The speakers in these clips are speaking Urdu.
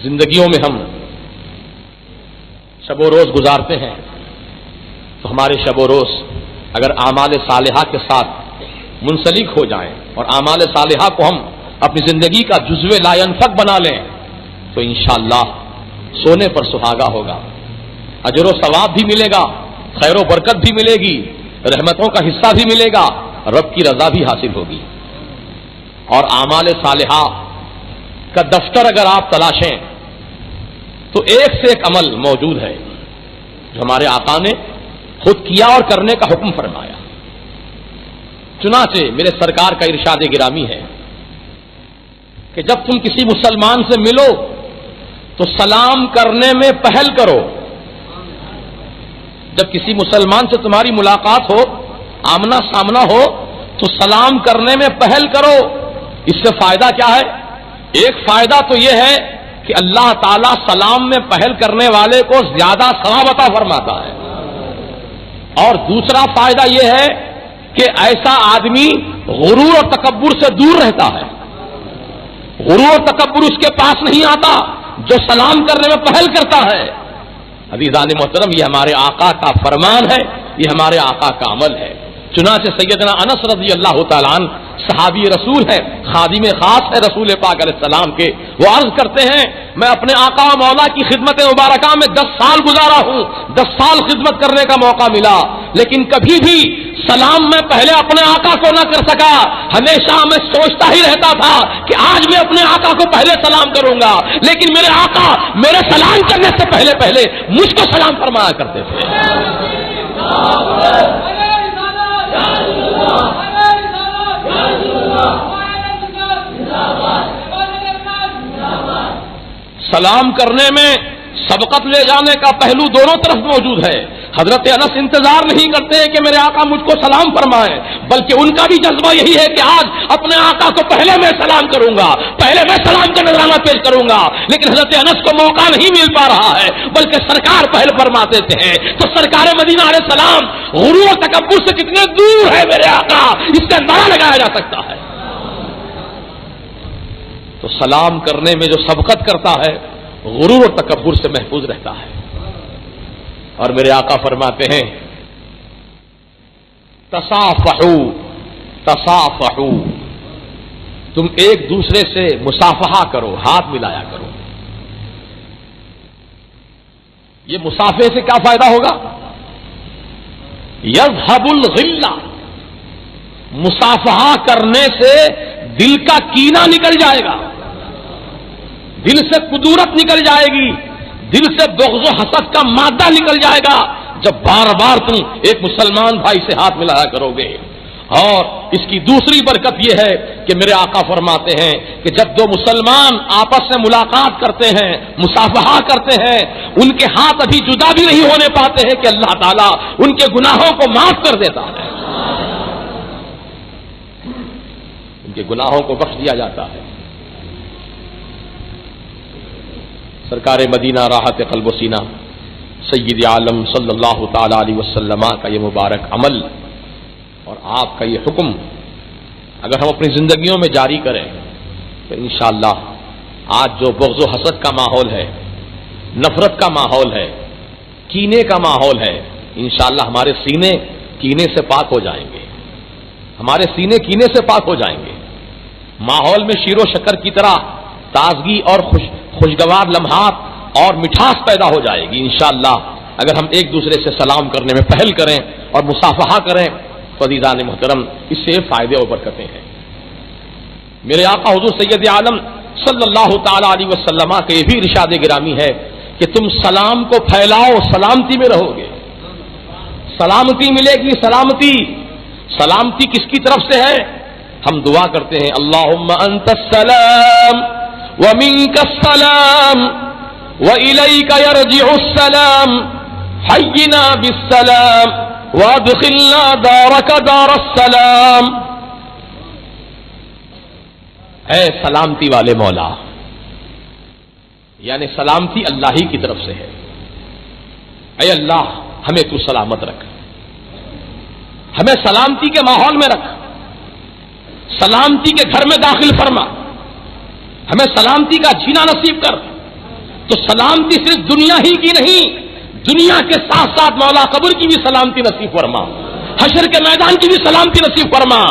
زندگیوں میں ہم شب و روز گزارتے ہیں تو ہمارے شب و روز اگر اعمال صالحہ کے ساتھ منسلک ہو جائیں اور اعمال صالحہ کو ہم اپنی زندگی کا جزو لا ينفک بنا لیں تو انشاءاللہ سونے پر سہاگا ہوگا، اجر و ثواب بھی ملے گا، خیر و برکت بھی ملے گی، رحمتوں کا حصہ بھی ملے گا، رب کی رضا بھی حاصل ہوگی۔ اور اعمال صالحہ کا دفتر اگر آپ تلاشیں تو ایک سے ایک عمل موجود ہے جو ہمارے آقا نے خود کیا اور کرنے کا حکم فرمایا۔ چنانچہ میرے سرکار کا ارشاد گرامی ہے کہ جب تم کسی مسلمان سے ملو تو سلام کرنے میں پہل کرو۔ جب کسی مسلمان سے تمہاری ملاقات ہو، آمنا سامنا ہو، تو سلام کرنے میں پہل کرو۔ اس سے فائدہ کیا ہے؟ ایک فائدہ تو یہ ہے کہ اللہ تعالیٰ سلام میں پہل کرنے والے کو زیادہ ثواب عطا فرماتا ہے، اور دوسرا فائدہ یہ ہے کہ ایسا آدمی غرور اور تکبر سے دور رہتا ہے۔ غرور اور تکبر اس کے پاس نہیں آتا جو سلام کرنے میں پہل کرتا ہے۔ عزیزان محترم، یہ ہمارے آقا کا فرمان ہے، یہ ہمارے آقا کا عمل ہے۔ چنانچہ سیدنا انس رضی اللہ تعالیٰ عنہ صحابی رسول ہے، خادم خاص ہے رسول پاک علیہ السلام کے، وہ عرض کرتے ہیں میں اپنے آقا و مولا کی خدمت مبارکہ میں 10 سال گزارا ہوں، 10 سال خدمت کرنے کا موقع ملا، لیکن کبھی بھی سلام میں پہلے اپنے آقا کو نہ کر سکا۔ ہمیشہ میں سوچتا ہی رہتا تھا کہ آج میں اپنے آقا کو پہلے سلام کروں گا، لیکن میرے آقا میرے سلام کرنے سے پہلے مجھ کو سلام فرمایا کرتے تھے۔ سلام کرنے میں سبقت لے جانے کا پہلو دونوں طرف موجود ہے۔ حضرت انس انتظار نہیں کرتے کہ میرے آقا مجھ کو سلام فرمائیں، بلکہ ان کا بھی جذبہ یہی ہے کہ آج اپنے آقا کو پہلے میں سلام کروں گا، پہلے میں سلام کا نذرانہ پیش کروں گا۔ لیکن حضرت انس کو موقع نہیں مل پا رہا ہے، بلکہ سرکار پہل فرماتے ہیں۔ تو سرکار مدینہ علیہ السلام غرور و تکبر سے کتنے دور ہے میرے آقا، اس کا اندازہ لگایا جا سکتا ہے۔ تو سلام کرنے میں جو سبقت کرتا ہے غرور اور تکبر سے محفوظ رہتا ہے۔ اور میرے آقا فرماتے ہیں تصافحوا، تم ایک دوسرے سے مصافحہ کرو، ہاتھ ملایا کرو۔ یہ مصافحے سے کیا فائدہ ہوگا؟ یذهب الغلہ، مصافحہ کرنے سے دل کا کینہ نکل جائے گا، دل سے کدورت نکل جائے گی، دل سے بغض و حسد کا مادہ نکل جائے گا جب بار بار تم ایک مسلمان بھائی سے ہاتھ ملایا کرو گے۔ اور اس کی دوسری برکت یہ ہے کہ میرے آقا فرماتے ہیں کہ جب دو مسلمان آپس میں ملاقات کرتے ہیں، مصافحہ کرتے ہیں، ان کے ہاتھ ابھی جدا بھی نہیں ہونے پاتے ہیں کہ اللہ تعالیٰ ان کے گناہوں کو معاف کر دیتا ہے، ان کے گناہوں کو بخش دیا جاتا ہے۔ سرکار مدینہ راحت قلب و سینہ سید عالم صلی اللہ تعالی علیہ وسلم کا یہ مبارک عمل اور آپ کا یہ حکم اگر ہم اپنی زندگیوں میں جاری کریں تو انشاءاللہ آج جو بغض و حسد کا ماحول ہے، نفرت کا ماحول ہے، کینے کا ماحول ہے، انشاءاللہ ہمارے سینے کینے سے پاک ہو جائیں گے، ہمارے سینے کینے سے پاک ہو جائیں گے۔ ماحول میں شیر و شکر کی طرح تازگی اور خوشگوار لمحات اور مٹھاس پیدا ہو جائے گی انشاءاللہ اگر ہم ایک دوسرے سے سلام کرنے میں پہل کریں اور مصافحہ کریں تو عزیزان محترم اس سے فائدے اور برکتیں ہیں۔ میرے آقا حضور سید عالم صلی اللہ تعالی علیہ وسلم کا یہ بھی ارشاد گرامی ہے کہ تم سلام کو پھیلاؤ، سلامتی میں رہو گے، سلامتی ملے گی۔ سلامتی کس کی طرف سے ہے؟ ہم دعا کرتے ہیں اللہم انت السلام ومنک السلام وإلیک یرجع السلام حینا بالسلام وادخلنا دارک دار السلام۔ اے سلامتی والے مولا، یعنی سلامتی اللہ ہی کی طرف سے ہے۔ اے اللہ ہمیں تو سلامت رکھ، ہمیں سلامتی کے ماحول میں رکھ، سلامتی کے گھر میں داخل فرما، ہمیں سلامتی کا جینا نصیب کر، تو سلامتی صرف دنیا ہی کی نہیں، دنیا کے ساتھ ساتھ مولا قبر کی بھی سلامتی نصیب فرما، حشر کے میدان کی بھی سلامتی نصیب فرما،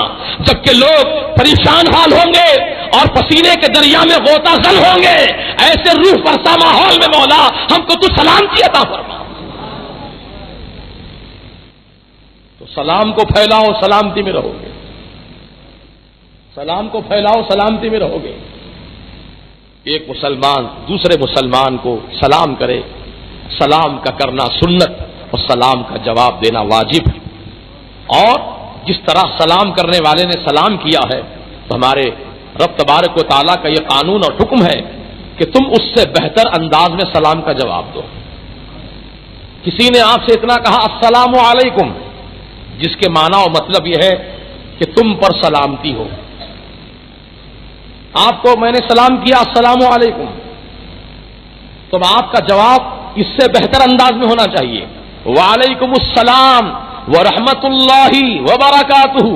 جبکہ لوگ پریشان حال ہوں گے اور پسینے کے دریا میں غوطہ زن ہوں گے، ایسے روح فرسا ماحول میں مولا ہم کو تو سلامتی عطا فرما۔ تو سلام کو پھیلاؤ، سلامتی میں رہو گے، سلام کو پھیلاؤ، سلامتی میں رہو گے۔ ایک مسلمان دوسرے مسلمان کو سلام کرے، سلام کا کرنا سنت اور سلام کا جواب دینا واجب ہے، اور جس طرح سلام کرنے والے نے سلام کیا ہے تو ہمارے رب تبارک و تعالیٰ کا یہ قانون اور حکم ہے کہ تم اس سے بہتر انداز میں سلام کا جواب دو۔ کسی نے آپ سے اتنا کہا السلام علیکم، جس کے معنی اور مطلب یہ ہے کہ تم پر سلامتی ہو، آپ کو میں نے سلام کیا السلام علیکم، تو آپ کا جواب اس سے بہتر انداز میں ہونا چاہیے، وعلیکم السلام ورحمۃ اللہ وبرکاتہ،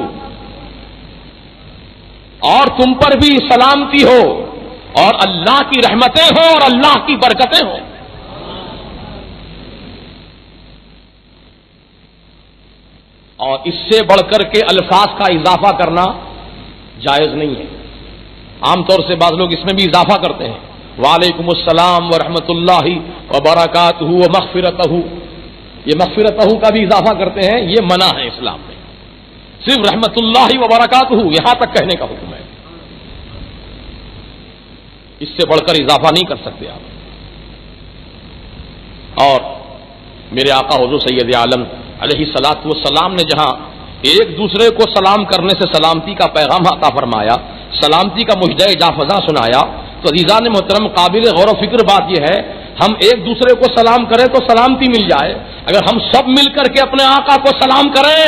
اور تم پر بھی سلامتی ہو اور اللہ کی رحمتیں ہوں اور اللہ کی برکتیں ہوں۔ اور اس سے بڑھ کر کے الفاظ کا اضافہ کرنا جائز نہیں ہے۔ عام طور سے بعض لوگ اس میں بھی اضافہ کرتے ہیں، وعلیکم السلام ورحمۃ اللہ وبرکاتہ ومغفرتہ، یہ مغفرتہ کا بھی اضافہ کرتے ہیں، یہ منع ہے اسلام میں، صرف رحمۃ اللہ وبرکاتہ یہاں تک کہنے کا حکم ہے، اس سے بڑھ کر اضافہ نہیں کر سکتے آپ۔ اور میرے آقا حضور سید عالم علیہ الصلوۃ والسلام نے جہاں ایک دوسرے کو سلام کرنے سے سلامتی کا پیغام عطا فرمایا، سلامتی کا مجدہ جا فضا سنایا، تو عزیزان محترم قابل غور و فکر بات یہ ہے، ہم ایک دوسرے کو سلام کریں تو سلامتی مل جائے، اگر ہم سب مل کر کے اپنے آقا کو سلام کریں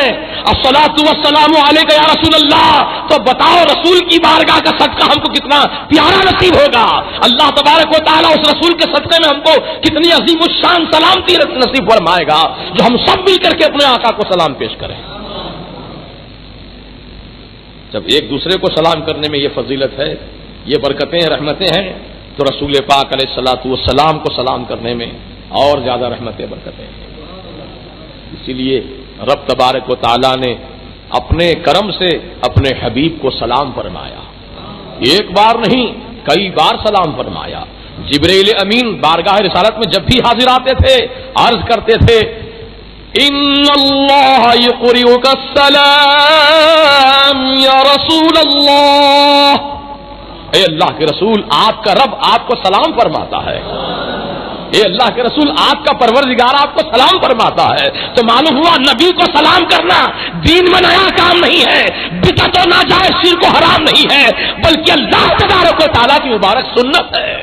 الصلاۃ والسلام علیک یا رسول اللہ، تو بتاؤ رسول کی بارگاہ کا صدقہ ہم کو کتنا پیارا نصیب ہوگا، اللہ تبارک و تعالیٰ اس رسول کے صدقے میں ہم کو کتنی عظیم الشان سلامتی نصیب فرمائے گا جو ہم سب مل کر کے اپنے آقا کو سلام پیش کریں۔ جب ایک دوسرے کو سلام کرنے میں یہ فضیلت ہے، یہ برکتیں رحمتیں ہیں، تو رسول پاک علیہ الصلوۃ والسلام کو سلام کرنے میں اور زیادہ رحمتیں برکتیں ہیں۔ اسی لیے رب تبارک و تعالیٰ نے اپنے کرم سے اپنے حبیب کو سلام فرمایا، ایک بار نہیں کئی بار سلام فرمایا۔ جبرائیل امین بارگاہ رسالت میں جب بھی حاضر آتے تھے عرض کرتے تھے ان اللہ یقرئک السلام یا رسول اللہ، اے اللہ کے رسول آپ کا رب آپ کو سلام فرماتا ہے، اے اللہ کے رسول آپ کا پروردگار آپ کو سلام فرماتا ہے۔ تو معلوم ہوا نبی کو سلام کرنا دین میں نیا کام نہیں ہے، بدعت و ناجائز شرک و حرام نہیں ہے، بلکہ اللہ تبارک و تعالیٰ کی مبارک سنت ہے۔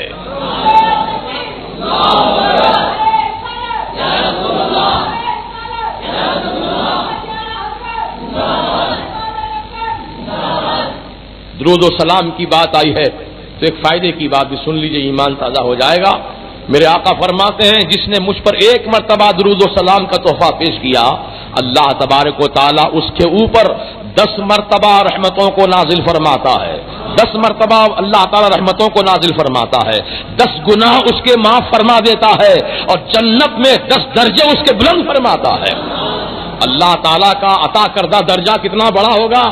درود و سلام کی بات آئی ہے تو ایک فائدے کی بات بھی سن لیجئے، ایمان تازہ ہو جائے گا۔ میرے آقا فرماتے ہیں جس نے مجھ پر ایک مرتبہ درود و سلام کا تحفہ پیش کیا، اللہ تبارک و تعالیٰ اس کے اوپر 10 مرتبہ رحمتوں کو نازل فرماتا ہے، 10 مرتبہ اللہ تعالیٰ رحمتوں کو نازل فرماتا ہے، 10 گناہ اس کے معاف فرما دیتا ہے، اور جنت میں 10 درجے اس کے بلند فرماتا ہے۔ اللہ تعالیٰ کا عطا کردہ درجہ کتنا بڑا ہوگا،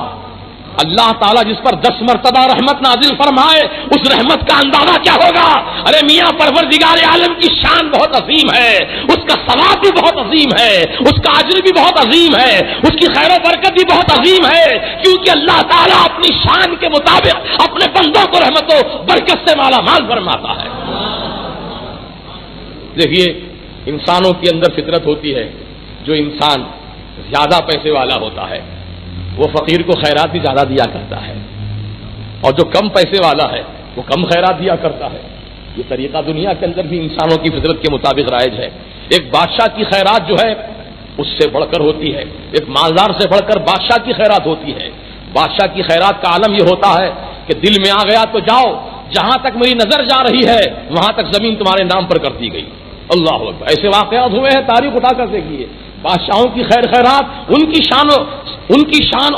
اللہ تعالیٰ جس پر 10 مرتبہ رحمت نازل فرمائے اس رحمت کا اندازہ کیا ہوگا۔ ارے میاں پروردگار عالم کی شان بہت عظیم ہے، اس کا ثواب بھی بہت عظیم ہے، اس کا اجر بھی بہت عظیم ہے، اس کی خیر و برکت بھی بہت عظیم ہے، کیونکہ اللہ تعالیٰ اپنی شان کے مطابق اپنے بندوں کو رحمت و برکت سے مالا مال فرماتا ہے۔ دیکھیے انسانوں کے اندر فطرت ہوتی ہے، جو انسان زیادہ پیسے والا ہوتا ہے وہ فقیر کو خیرات بھی زیادہ دیا کرتا ہے، اور جو کم پیسے والا ہے وہ کم خیرات دیا کرتا ہے۔ یہ طریقہ دنیا کے اندر بھی انسانوں کی فطرت کے مطابق رائج ہے۔ ایک بادشاہ کی خیرات جو ہے اس سے بڑھ کر ہوتی ہے، ایک مالدار سے بڑھ کر بادشاہ کی خیرات ہوتی ہے۔ بادشاہ کی خیرات کا عالم یہ ہوتا ہے کہ دل میں آ گیا تو جاؤ، جہاں تک میری نظر جا رہی ہے وہاں تک زمین تمہارے نام پر کر دی گئی۔ اللہ اکبر، ایسے واقعات ہوئے ہیں، تاریخ اٹھا کر دیکھیے۔ بادشاہوں کی خیرات ان کی شان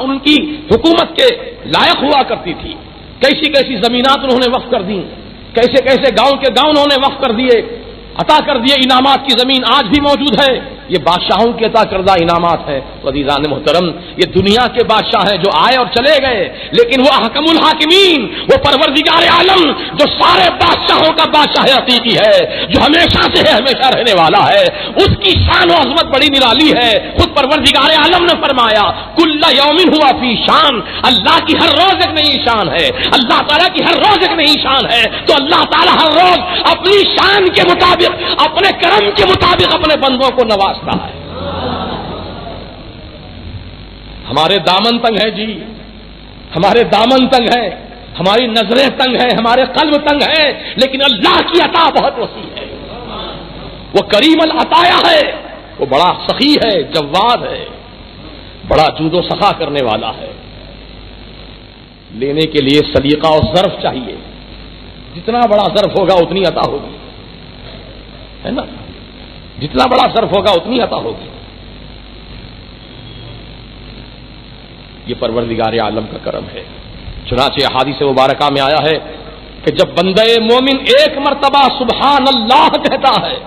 ان کی حکومت کے لائق ہوا کرتی تھی، کیسی کیسی زمینات انہوں نے وقف کر دیں، کیسے کیسے گاؤں کے گاؤں انہوں نے وقف کر دیے، عطا کر دیے، انعامات کی زمین آج بھی موجود ہے۔ یہ بادشاہوں کے عطا کردہ انعامات ہیں۔ عزیزان محترم، یہ دنیا کے بادشاہ ہیں جو آئے اور چلے گئے، لیکن وہ احکم الحاکمین، وہ پروردگار عالم جو سارے بادشاہوں کا بادشاہ حقیقی ہے، جو ہمیشہ سے ہے، ہمیشہ رہنے والا ہے، اس کی شان و عظمت بڑی نرالی ہے۔ خود پروردگار عالم نے فرمایا کل یوم ہوا فی شان، اللہ کی ہر روز ایک نئی شان ہے، اللہ تعالیٰ کی ہر روز ایک نئی شان ہے۔ تو اللہ تعالیٰ ہر روز اپنی شان کے مطابق، اپنے کرم کے مطابق اپنے بندوں کو نوازتا ہے۔ ہمارے دامن تنگ ہے جی، ہمارے دامن تنگ ہے، ہماری نظریں تنگ ہیں، ہمارے قلب تنگ ہیں، لیکن اللہ کی عطا بہت وسیع ہے۔ وہ کریم العطایا ہے، وہ بڑا سخی ہے، جواد ہے، بڑا جود و سخا کرنے والا ہے۔ لینے کے لیے سلیقہ اور ظرف چاہیے، جتنا بڑا ظرف ہوگا اتنی عطا ہوگی، ہے نا؟ جتنا بڑا ظرف ہوگا اتنی عطا ہوگی۔ یہ پروردگار عالم کا کرم ہے۔ چنانچہ احادیث مبارکہ میں آیا ہے کہ جب بندہ مومن ایک مرتبہ سبحان اللہ کہتا ہے،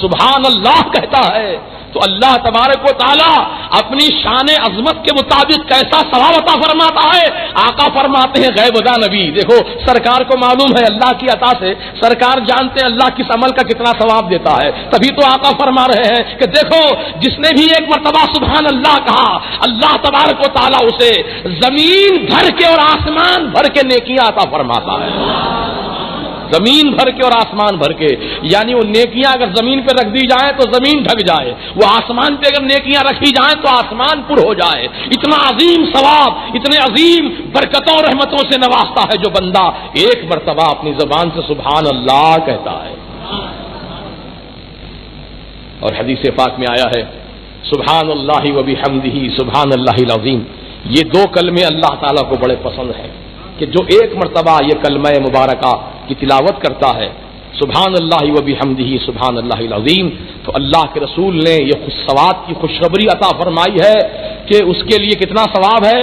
سبحان اللہ کہتا ہے، تو اللہ تبارک و تعالیٰ اپنی شان عظمت کے مطابق کیسا ثواب عطا فرماتا ہے۔ آقا فرماتے ہیں غیب دا نبی، دیکھو سرکار کو معلوم ہے اللہ کی عطا سے، سرکار جانتے ہیں اللہ کس عمل کا کتنا ثواب دیتا ہے، تبھی تو آقا فرما رہے ہیں کہ دیکھو جس نے بھی ایک مرتبہ سبحان اللہ کہا، اللہ تبارک و تعالیٰ اسے زمین بھر کے اور آسمان بھر کے نیکیاں عطا فرماتا ہے، زمین بھر کے اور آسمان بھر کے، یعنی وہ نیکیاں اگر زمین پہ رکھ دی جائیں تو زمین ڈھک جائے، وہ آسمان پہ اگر نیکیاں رکھی جائیں تو آسمان پر ہو جائے۔ اتنا عظیم ثواب، اتنے عظیم برکتوں اور رحمتوں سے نوازتا ہے جو بندہ ایک مرتبہ اپنی زبان سے سبحان اللہ کہتا ہے۔ اور حدیث پاک میں آیا ہے سبحان اللہ و بحمدہ سبحان اللہ العظیم، یہ دو کلمے اللہ تعالیٰ کو بڑے پسند ہیں کہ جو ایک مرتبہ یہ کلمہ مبارکہ کی تلاوت کرتا ہے سبحان اللہ و بحمدہ سبحان اللہ العظیم، تو اللہ کے رسول نے یہ ثواب کی خوشخبری عطا فرمائی ہے کہ اس کے لیے کتنا ثواب ہے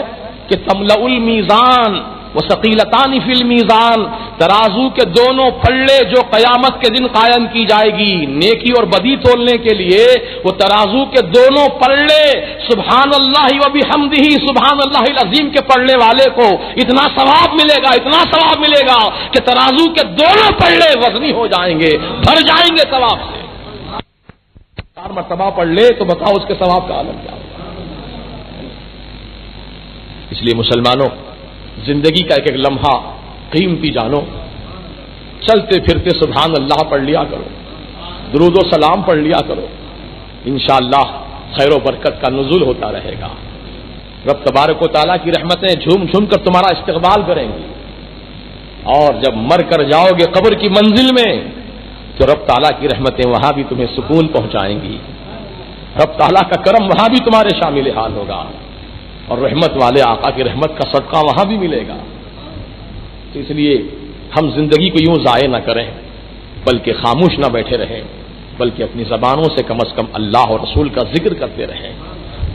کہ تملأ المیزان وثقیلتان فی المیزان، ترازو کے دونوں پلڑے جو قیامت کے دن قائم کی جائے گی نیکی اور بدی تولنے کے لیے، وہ ترازو کے دونوں پلڑے سبحان اللہ و بحمدہ سبحان اللہ العظیم کے پلڑے والے کو اتنا ثواب ملے گا، اتنا ثواب ملے گا کہ ترازو کے دونوں پلڑے وزنی ہو جائیں گے، بھر جائیں گے ثواب سے۔ 4 مرتبہ پڑھ لے تو بتاؤ اس کے ثواب کا عالم کیا ہوگا۔ اس لیے مسلمانوں، زندگی کا ایک ایک لمحہ قیمتی جانو، چلتے پھرتے سبحان اللہ پڑھ لیا کرو، درود و سلام پڑھ لیا کرو، انشاءاللہ خیر و برکت کا نزول ہوتا رہے گا۔ رب تبارک و تعالیٰ کی رحمتیں جھوم جھوم کر تمہارا استقبال کریں گی، اور جب مر کر جاؤ گے قبر کی منزل میں تو رب تعالیٰ کی رحمتیں وہاں بھی تمہیں سکون پہنچائیں گی، رب تعالیٰ کا کرم وہاں بھی تمہارے شامل حال ہوگا، اور رحمت والے آقا کی رحمت کا صدقہ وہاں بھی ملے گا۔ تو اس لیے ہم زندگی کو یوں ضائع نہ کریں، بلکہ خاموش نہ بیٹھے رہیں، بلکہ اپنی زبانوں سے کم از کم اللہ اور رسول کا ذکر کرتے رہیں،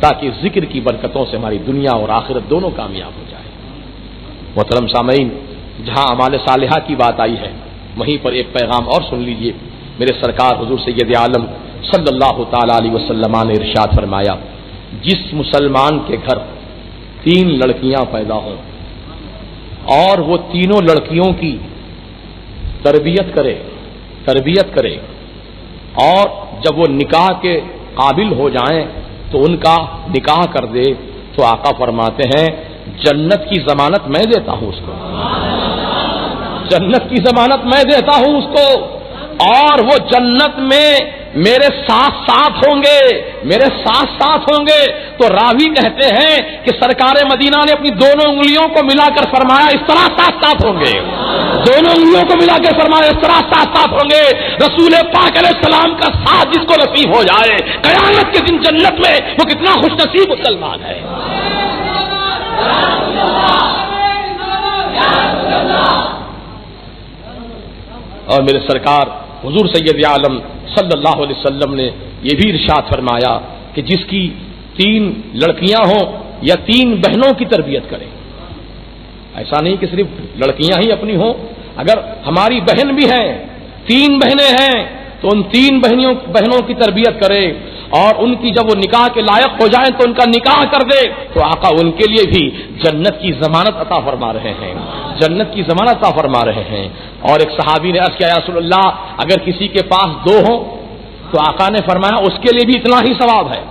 تاکہ ذکر کی برکتوں سے ہماری دنیا اور آخرت دونوں کامیاب ہو جائے۔ محترم سامعین، جہاں اعمال صالحہ کی بات آئی ہے وہیں پر ایک پیغام اور سن لیجئے۔ میرے سرکار حضور سید عالم صلی اللہ تعالی علیہ وسلم نے ارشاد فرمایا، جس مسلمان کے گھر 3 لڑکیاں پیدا ہوں اور وہ تینوں لڑکیوں کی تربیت کرے اور جب وہ نکاح کے قابل ہو جائیں تو ان کا نکاح کر دے، تو آقا فرماتے ہیں جنت کی ضمانت میں دیتا ہوں اس کو، جنت کی ضمانت میں دیتا ہوں اس کو، اور وہ جنت میں میرے ساتھ ساتھ ہوں گے، میرے ساتھ ساتھ ہوں گے۔ تو راوی کہتے ہیں کہ سرکار مدینہ نے اپنی دونوں انگلیوں کو ملا کر فرمایا اس طرح ساتھ ساتھ ہوں گے، دونوں انگلیوں کو ملا کر فرمایا اس طرح ساتھ ساتھ ہوں گے۔ رسول پاک علیہ السلام کا ساتھ جس کو نصیب ہو جائے قیامت کے دن جنت میں، وہ کتنا خوش نصیب مسلمان ہے۔ اور میرے سرکار حضور سید عالم صلی اللہ علیہ وسلم نے یہ بھی ارشاد فرمایا کہ جس کی 3 لڑکیاں ہوں یا 3 بہنوں کی تربیت کرے، ایسا نہیں کہ صرف لڑکیاں ہی اپنی ہوں اگر ہماری بہن بھی ہیں، 3 بہنیں ہیں، تو ان 3 بہنوں کی تربیت کرے، اور ان کی جب وہ نکاح کے لائق ہو جائیں تو ان کا نکاح کر دے، تو آقا ان کے لیے بھی جنت کی ضمانت عطا فرما رہے ہیں، جنت کی ضمانت عطا فرما رہے ہیں۔ اور ایک صحابی نے عرض کیا یا رسول اللہ اگر کسی کے پاس 2 ہوں تو آقا نے فرمایا اس کے لیے بھی اتنا ہی ثواب ہے۔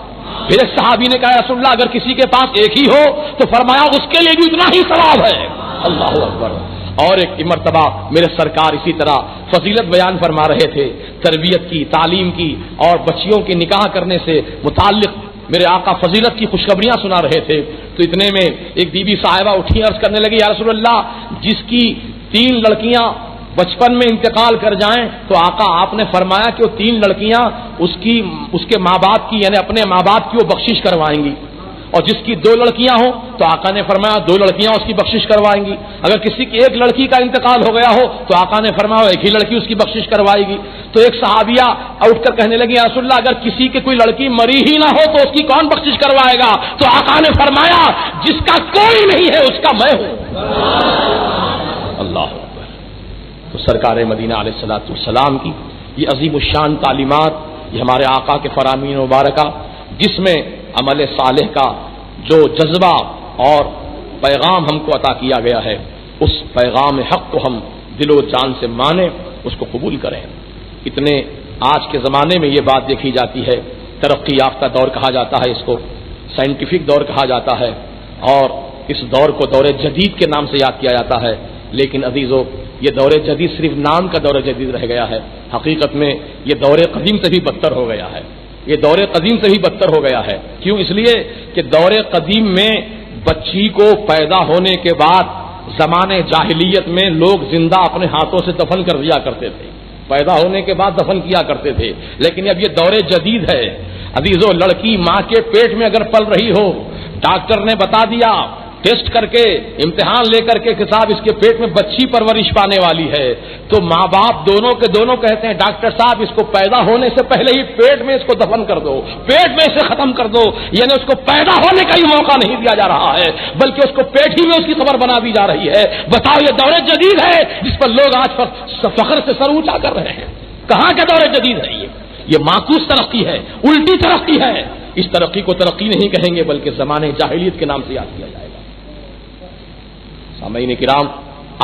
پھر ایک صحابی نے کہا یا رسول اللہ اگر کسی کے پاس 1 ہی ہو تو فرمایا اس کے لیے بھی اتنا ہی ثواب ہے۔ اللہ اکبر۔ اور ایک مرتبہ میرے سرکار اسی طرح فضیلت بیان فرما رہے تھے تربیت کی، تعلیم کی، اور بچیوں کے نکاح کرنے سے متعلق میرے آقا فضیلت کی خوشخبریاں سنا رہے تھے، تو اتنے میں ایک بی بی صاحبہ اٹھی عرض کرنے لگی یا رسول اللہ جس کی 3 لڑکیاں بچپن میں انتقال کر جائیں تو آقا آپ نے فرمایا کہ وہ 3 لڑکیاں اس کے ماں باپ کی یعنی اپنے ماں باپ کی وہ بخشش کروائیں گی، اور جس کی 2 لڑکیاں ہوں تو آقا نے فرمایا 2 لڑکیاں اس کی بخشش کروائیں گی، اگر کسی کی 1 لڑکی کا انتقال ہو گیا ہو تو آقا نے فرمایا 1 ہی لڑکی اس کی بخشش کروائے گی۔ تو ایک صحابیہ اٹھ کر کہنے لگی یا رسول اللہ اگر کسی کی کوئی لڑکی مری ہی نہ ہو تو اس کی کون بخشش کروائے گا؟ تو آقا نے فرمایا جس کا کوئی نہیں ہے اس کا میں ہوں۔ اللہ اکبر۔ تو سرکار مدینہ علیہ الصلوۃ والسلام کی یہ عظیم الشان تعلیمات، یہ ہمارے آقا کے فرامین مبارکہ جس میں عمل صالح کا جو جذبہ اور پیغام ہم کو عطا کیا گیا ہے، اس پیغام حق کو ہم دل و جان سے مانیں، اس کو قبول کریں۔ اتنے آج کے زمانے میں یہ بات دیکھی جاتی ہے، ترقی یافتہ دور کہا جاتا ہے، اس کو سائنٹیفک دور کہا جاتا ہے، اور اس دور کو دور جدید کے نام سے یاد کیا جاتا ہے، لیکن عزیزو یہ دور جدید صرف نام کا دور جدید رہ گیا ہے، حقیقت میں یہ دور قدیم سے بھی بدتر ہو گیا ہے، یہ دور قدیم سے بھی بدتر ہو گیا ہے۔ کیوں؟ اس لیے کہ دور قدیم میں بچی کو پیدا ہونے کے بعد زمانے جاہلیت میں لوگ زندہ اپنے ہاتھوں سے دفن کر دیا کرتے تھے، پیدا ہونے کے بعد دفن کیا کرتے تھے، لیکن اب یہ دور جدید ہے عزیزو۔ لڑکی ماں کے پیٹ میں اگر پل رہی ہو، ڈاکٹر نے بتا دیا ٹیسٹ کر کے امتحان لے کر کے کہ صاحب اس کے پیٹ میں بچی پرورش پانے والی ہے، تو ماں باپ دونوں کے دونوں کہتے ہیں ڈاکٹر صاحب اس کو پیدا ہونے سے پہلے ہی پیٹ میں اس کو دفن کر دو، پیٹ میں اسے ختم کر دو، یعنی اس کو پیدا ہونے کا ہی موقع نہیں دیا جا رہا ہے بلکہ اس کو پیٹ ہی میں اس کی خبر بنا دی جا رہی ہے۔ بتاؤ یہ دور جدید ہے جس پر لوگ آج پر فخر سے سر اونچا کر رہے ہیں، کہاں کا دور جدید ہے یہ معکوس ترقی ہے، الٹی ترقی ہے۔ اس ترقی کو ترقی نہیں کہیں گے بلکہ زمانے جاہلیت کے نام سے یاد کیا جائے گا۔ سامعین کرام،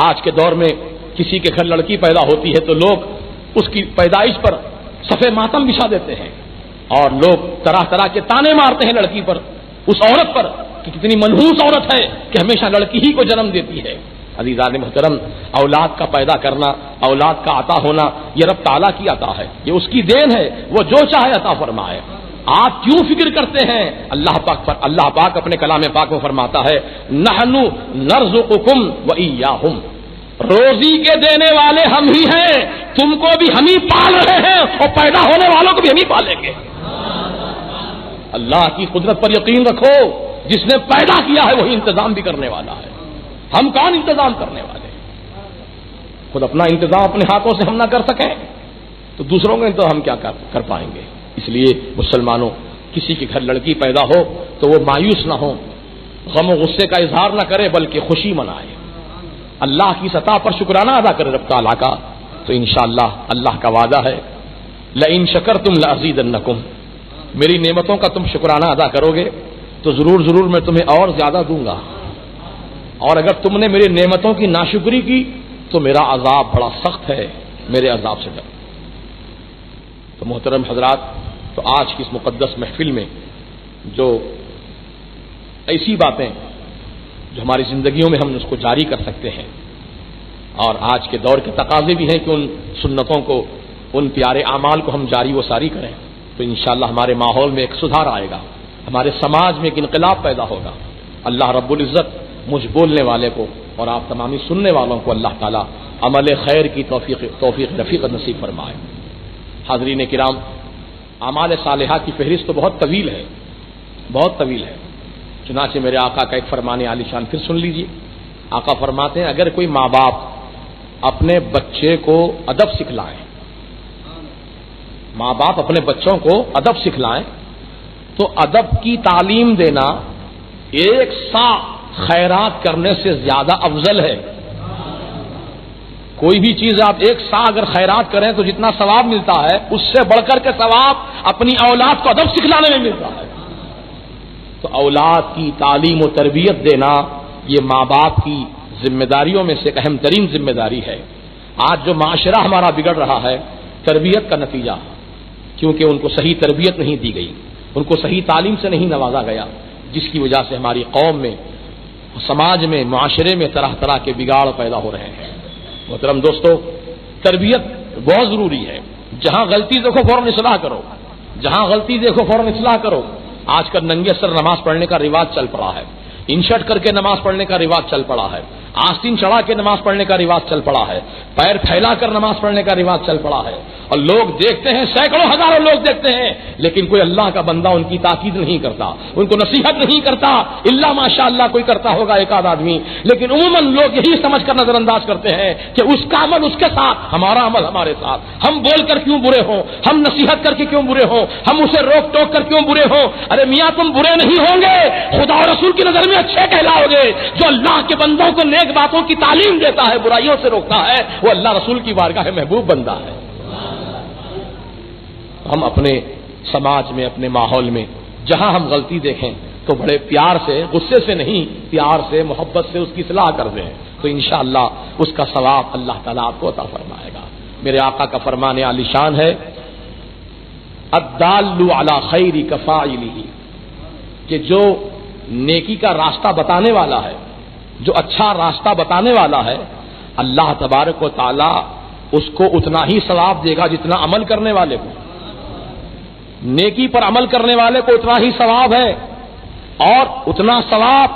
آج کے دور میں کسی کے گھر لڑکی پیدا ہوتی ہے تو لوگ اس کی پیدائش پر صفے ماتم بچھا دیتے ہیں، اور لوگ طرح طرح کے تانے مارتے ہیں لڑکی پر، اس عورت پر کہ کتنی منحوس عورت ہے کہ ہمیشہ لڑکی ہی کو جنم دیتی ہے۔ عزیزان محترم، اولاد کا پیدا کرنا، اولاد کا عطا ہونا یہ رب تعالیٰ کی عطا ہے، یہ اس کی دین ہے، وہ جو چاہے عطا فرمائے۔ آپ کیوں فکر کرتے ہیں؟ اللہ پاک اپنے کلام پاک میں فرماتا ہے نحن نرزقکم وإیاہم، روزی کے دینے والے ہم ہی ہیں، تم کو بھی ہم ہی پال رہے ہیں اور پیدا ہونے والوں کو بھی ہم ہی پالیں گے۔ اللہ کی قدرت پر یقین رکھو، جس نے پیدا کیا ہے وہی انتظام بھی کرنے والا ہے، ہم کون انتظام کرنے والے؟ خود اپنا انتظام اپنے ہاتھوں سے ہم نہ کر سکیں تو دوسروں کا انتظام کیا کر پائیں گے؟ اس لیے مسلمانوں، کسی کے گھر لڑکی پیدا ہو تو وہ مایوس نہ ہو، غم و غصے کا اظہار نہ کرے بلکہ خوشی منائے، اللہ کی سطح پر شکرانہ ادا کرے رب تعالیٰ کا، تو انشاءاللہ اللہ کا وعدہ ہے لئن شکرتم لأزیدنکم، میری نعمتوں کا تم شکرانہ ادا کرو گے تو ضرور میں تمہیں اور زیادہ دوں گا، اور اگر تم نے میری نعمتوں کی ناشکری کی تو میرا عذاب بڑا سخت ہے، میرے عذاب سے ڈر۔ تو محترم حضرات، تو آج کی اس مقدس محفل میں جو ایسی باتیں جو ہماری زندگیوں میں ہم اس کو جاری کر سکتے ہیں، اور آج کے دور کے تقاضے بھی ہیں کہ ان سنتوں کو، ان پیارے اعمال کو ہم جاری و ساری کریں، تو انشاءاللہ ہمارے ماحول میں ایک سدھار آئے گا، ہمارے سماج میں ایک انقلاب پیدا ہوگا۔ اللہ رب العزت مجھ بولنے والے کو اور آپ تمامی سننے والوں کو اللہ تعالیٰ عمل خیر کی توفیق رفیقت نصیب فرمائے۔ حاضرین کرام، اعمال صالحہ کی فہرست تو بہت طویل ہے، بہت طویل ہے، چنانچہ میرے آقا کا ایک فرمان عالی شان پھر سن لیجئے۔ آقا فرماتے ہیں اگر کوئی ماں باپ اپنے بچے کو ادب سکھلائیں، ماں باپ اپنے بچوں کو ادب سکھلائیں تو ادب کی تعلیم دینا 100 خیرات کرنے سے زیادہ افضل ہے۔ کوئی بھی چیز آپ ایک سا اگر خیرات کریں تو جتنا ثواب ملتا ہے اس سے بڑھ کر کے ثواب اپنی اولاد کو ادب سکھلانے میں ملتا ہے. تو اولاد کی تعلیم و تربیت دینا یہ ماں باپ کی ذمہ داریوں میں سے ایک اہم ترین ذمہ داری ہے. آج جو معاشرہ ہمارا بگڑ رہا ہے تربیت کا نتیجہ، کیونکہ ان کو صحیح تربیت نہیں دی گئی، ان کو صحیح تعلیم سے نہیں نوازا گیا، جس کی وجہ سے ہماری قوم میں، سماج میں، معاشرے میں طرح طرح کے بگاڑ پیدا ہو رہے ہیں. محترم دوستو، تربیت بہت ضروری ہے. جہاں غلطی دیکھو فوراً اصلاح کرو، جہاں غلطی دیکھو فوراً اصلاح کرو. آج کل ننگے سر نماز پڑھنے کا رواج چل پڑا ہے، انشرٹ کر کے نماز پڑھنے کا رواج چل پڑا ہے، آستین چڑھا کے نماز پڑھنے کا رواج چل پڑا ہے، پیر پھیلا کر نماز پڑھنے کا رواج چل پڑا ہے. اور لوگ دیکھتے ہیں، سینکڑوں ہزاروں لوگ دیکھتے ہیں، لیکن کوئی اللہ کا بندہ ان کی تاکید نہیں کرتا، ان کو نصیحت نہیں کرتا. الا ماشاء اللہ کوئی کرتا ہوگا ایک آدھ آدمی، لیکن عموماً لوگ یہی سمجھ کر نظر انداز کرتے ہیں کہ اس کا عمل اس کے ساتھ، ہمارا عمل ہمارے ساتھ. ہم بول کر کیوں برے ہوں، ہم نصیحت کر کے کیوں برے ہوں، ہم اسے روک ٹوک کر کیوں برے ہوں. ارے میاں تم برے نہیں ہوں گے، خدا اور رسول کی نظر میں اچھے کہلاؤ گے. جو اللہ کے بندوں کو نیک باتوں کی تعلیم دیتا ہے، برائیوں سے روکتا ہے، وہ اللہ رسول کی بارگاہ محبوب بندہ ہے. ہم اپنے سماج میں، اپنے ماحول میں جہاں ہم غلطی دیکھیں تو بڑے پیار سے، غصے سے نہیں، پیار سے، محبت سے اس کی اصلاح کر دیں، تو انشاءاللہ اس کا ثواب اللہ تعالیٰ آپ کو عطا فرمائے گا. میرے آقا کا فرمان عالی شان ہے، الدال علی خیر کفاعلہ، کہ جو نیکی کا راستہ بتانے والا ہے، جو اچھا راستہ بتانے والا ہے، اللہ تبارک و تعالی اس کو اتنا ہی ثواب دے گا جتنا عمل کرنے والے کو. نیکی پر عمل کرنے والے کو اتنا ہی ثواب ہے، اور اتنا ثواب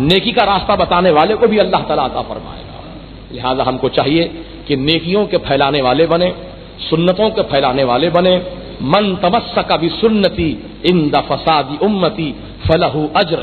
نیکی کا راستہ بتانے والے کو بھی اللہ تعالیٰ عطا فرمائے گا. لہذا ہم کو چاہیے کہ نیکیوں کے پھیلانے والے بنے، سنتوں کے پھیلانے والے بنے. من تمسک بسنتی عند فساد امتی فلہ اجر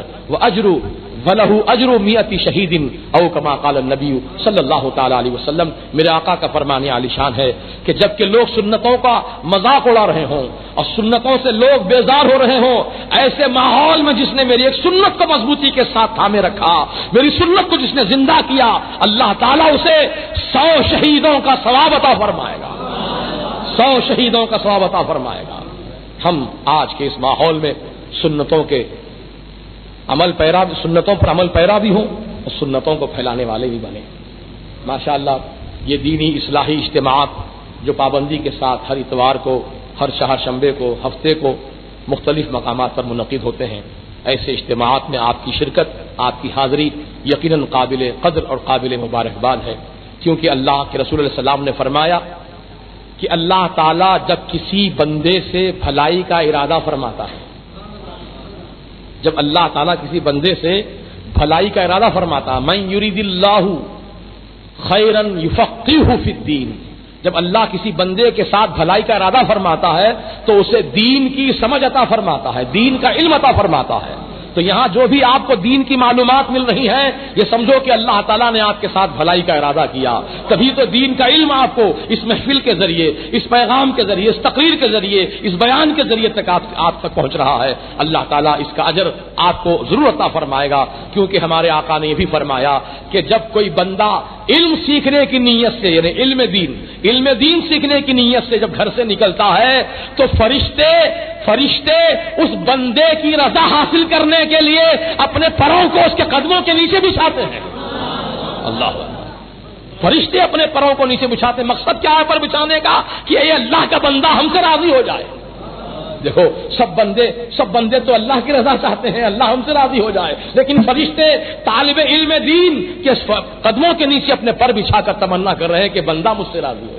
مئۃ شہید او کما قال النبی صلی اللہ تعالی علیہ وسلم. میرے آقا کا فرمان عالی شان ہے کہ جب کہ لوگ سنتوں کا مذاق اڑا رہے ہوں اور سنتوں سے لوگ بیزار ہو رہے ہوں، ایسے ماحول میں جس نے میری ایک سنت کو مضبوطی کے ساتھ تھامے رکھا، میری سنت کو جس نے زندہ کیا، اللہ تعالیٰ اسے 100 شہیدوں کا ثواب عطا فرمائے گا، 100 شہیدوں کا ثواب عطا فرمائے گا. ہم آج کے اس ماحول میں سنتوں کے عمل پیرا، سنتوں پر عمل پیرا بھی ہوں اور سنتوں کو پھیلانے والے بھی بنے. ماشاءاللہ یہ دینی اصلاحی اجتماعات جو پابندی کے ساتھ ہر اتوار کو، ہر شہر شنبے کو، ہفتے کو مختلف مقامات پر منعقد ہوتے ہیں، ایسے اجتماعات میں آپ کی شرکت، آپ کی حاضری یقیناً قابل قدر اور قابل مبارکباد ہے. کیونکہ اللہ کے رسول علیہ السلام نے فرمایا کہ اللہ تعالیٰ جب کسی بندے سے بھلائی کا ارادہ فرماتا ہے، جب اللہ تعالیٰ کسی بندے سے بھلائی کا ارادہ فرماتا ہے، من یرید اللہ خیرا یفقہہ فی الدین، جب اللہ کسی بندے کے ساتھ بھلائی کا ارادہ فرماتا ہے تو اسے دین کی سمجھ عطا فرماتا ہے، دین کا علم عطا فرماتا ہے. تو یہاں جو بھی آپ کو دین کی معلومات مل رہی ہیں، یہ سمجھو کہ اللہ تعالیٰ نے آپ کے ساتھ بھلائی کا ارادہ کیا، تبھی تو دین کا علم آپ کو اس محفل کے ذریعے، اس پیغام کے ذریعے، اس تقریر کے ذریعے، اس بیان کے ذریعے تک آپ تک پہنچ رہا ہے. اللہ تعالیٰ اس کا اجر آپ کو ضرور عطا فرمائے گا. کیونکہ ہمارے آقا نے یہ بھی فرمایا کہ جب کوئی بندہ علم سیکھنے کی نیت سے، یعنی علم دین سیکھنے کی نیت سے جب گھر سے نکلتا ہے تو فرشتے اس بندے کی رضا حاصل کرنے کے لیے اپنے پروں کو اس کے قدموں کے نیچے بچھاتے ہیں. اللہ فرشتے اپنے پروں کو نیچے بچھاتے ہیں. مقصد کیا ہے پر بچھانے کا؟ کہ یہ اللہ کا بندہ ہم سے راضی ہو جائے. دیکھو سب بندے تو اللہ کی رضا چاہتے ہیں، اللہ ہم سے راضی ہو جائے، لیکن فرشتے طالب علم دین کے قدموں کے نیچے اپنے پر بچھا کر تمنا کر رہے ہیں کہ بندہ مجھ سے راضی ہو.